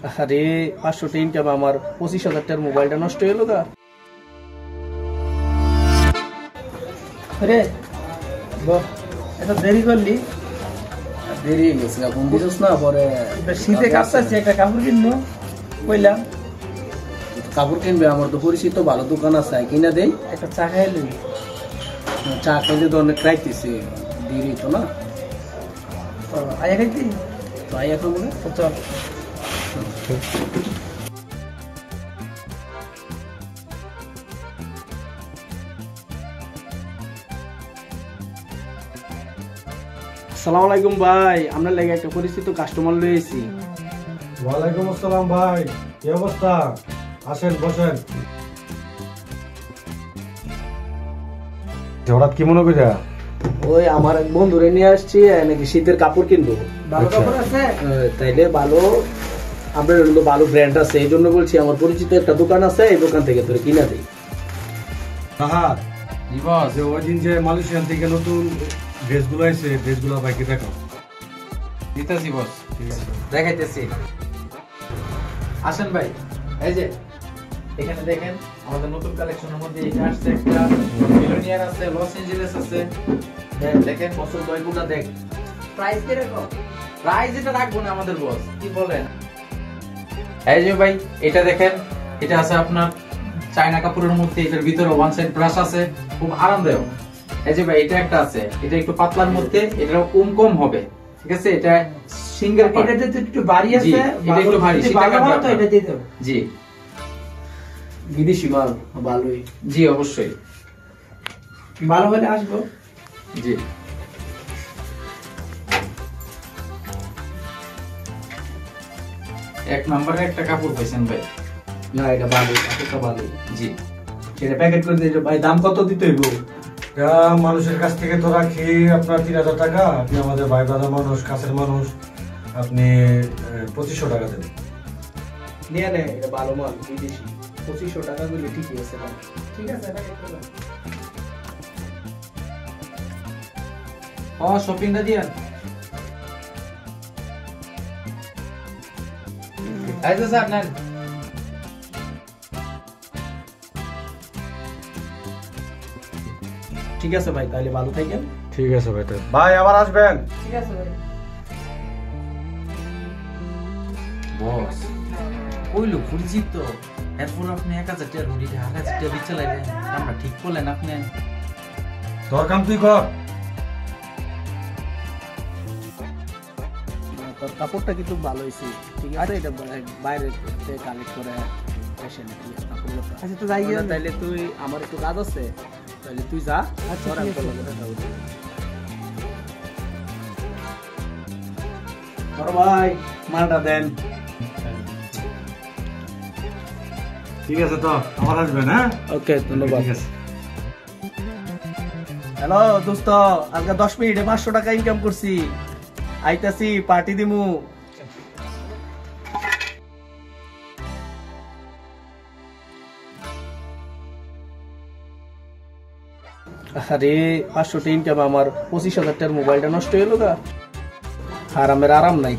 আরে 500 ইনকাম আমার 25,000 টাকার মোবাইলটা নষ্ট হলো গা। আরে বাহ, এত দেরি করলি? দেরি হয়ে গেছে, ফোন দিছিস না পরে। শীতে কাঁপতাছি, একটা কাপড় কিনবো কইলাম। কাপড় কিনবে? আমার তো পরিচিত ভালো দোকান আছে, কিনা দেই। একটা চা খাইলি? চা খাইতে তো অনেক রাইতেছে, দেরি তো না। আয়া খাইতি? তো আইয়া খাবো না, তো চল। আসসালামু আলাইকুম ভাই, আপনার লাগে একটা পরিচিত কাস্টমার লয়েছি। ওয়ালাইকুম আসসালাম ভাই, কি অবস্থা? আসেন বসেন। হঠাৎ কি মনে করিয়া? ওই আমার এক বন্ধুরে নিয়ে আসছি, নাকি শীতের কাপড় কিনবো। ভালো কাপড় আছে? তাইলে ভালো, আপনার ভালো ব্র্যান্ড আছে, এই জন্য বলছি আমার পরিচিত একটা দোকান আছে, এই দোকান থেকে তোরে কিনা দিই। তাহার যে ওই দিন যে মালয়েশিয়ান থেকে নতুন ড্রেসগুলো আছে, ড্রেসগুলো বাইকে দেখো। দিতেছি বস, ঠিক আছে। দেখাইতেছি। আসেন ভাই, এই যে এখানে দেখেন আমাদের নতুন কালেকশনের মধ্যে এটা আসছে, একটা মিলোনিয়ার আছে, লস এঞ্জেলেস আছে। দেখেন বছর দয়গুলা দেখ। প্রাইস কিরকম? প্রাইস এটা রাখবো না আমাদের বস, কি বলেন? এই যে ভাই এটা দেখেন, এটা আছে আপনার চায়না কাপড়ের মধ্যে, এটার ভিতরে ওয়ান সাইড ব্রাশ আছে, খুব আরামদায়ক। এই যে ভাই এটা একটা আছে, এটা একটু পাতলার মধ্যে, এটা কম হবে, ঠিক আছে? এটা সিঙ্গেল পার্ট, এটা তো একটু ভারী আছে, এটা একটু ভারী, ভালো ভালো তো এটা দিয়ে দেব। জি বিদেশি মাল ভালোই। জি অবশ্যই, ভালো হলে আসবো। জি এক নম্বরের একটা কাপড় পাইছেন ভাই। না এটা ভালো, কাপড়টা ভালো। জি সেটা প্যাকেট করে দিয়ে ভাই, দাম কত দিতে হইব? এটা মানুষের কাছ থেকে তো রাখি আপনার 3,000 টাকা। আপনি আমাদের ভাই দাদা মানুষ, কাছের মানুষ, আপনি 2500 টাকা দেবেন। নিয়ে নে, এটা ভালো মাল, বিদেশি। 2500 টাকা বলে ঠিকই আছে ভাই। ঠিক আছে, প্যাকেট করে দাও। ও শপিংটা দিয়েন। এই যে স্যার নেন। ঠিক আছে ভাই, তাহলে ভালো থাকেন। ঠিক আছে ভাই, ভাই আবার আসবেন। ঠিক আছে ভাই। বস কইলো পরিচিত, এরপর আপনি 1000 টাকা রুটি 1000 টাকা বিচ্ছে লাইলেন, আমরা ঠিক করলেন আপনি। তোর কাম তুই কর। তোর কাপড়টা কিন্তু ভালো হয়েছে, ঠিক আছে? এটা বাইরে কালেক্ট করে এসে নাকি কাপড়গুলো। আচ্ছা তো যাই গিয়ে। তাইলে তুই, আমার একটু কাজ আছে, তাহলে তুই যা। আচ্ছা, তোর ঠিক আমি আছে। তোর লগে দেখা হইছে। বড় ভাই মালটা দেন। ঠিক আছে, তো আবার আসবেন। হ্যাঁ, ওকে, ধন্যবাদ। ঠিক আছে। হ্যালো দোস্ত, আজকে 10 মিনিটে 500 টাকা ইনকাম করছি, আইতাছি, পার্টি দিমু। আরে 500 ইনকাম আমার 25,000 টাকার মোবাইলটা নষ্ট হলো গা। আরামের আরাম নাই।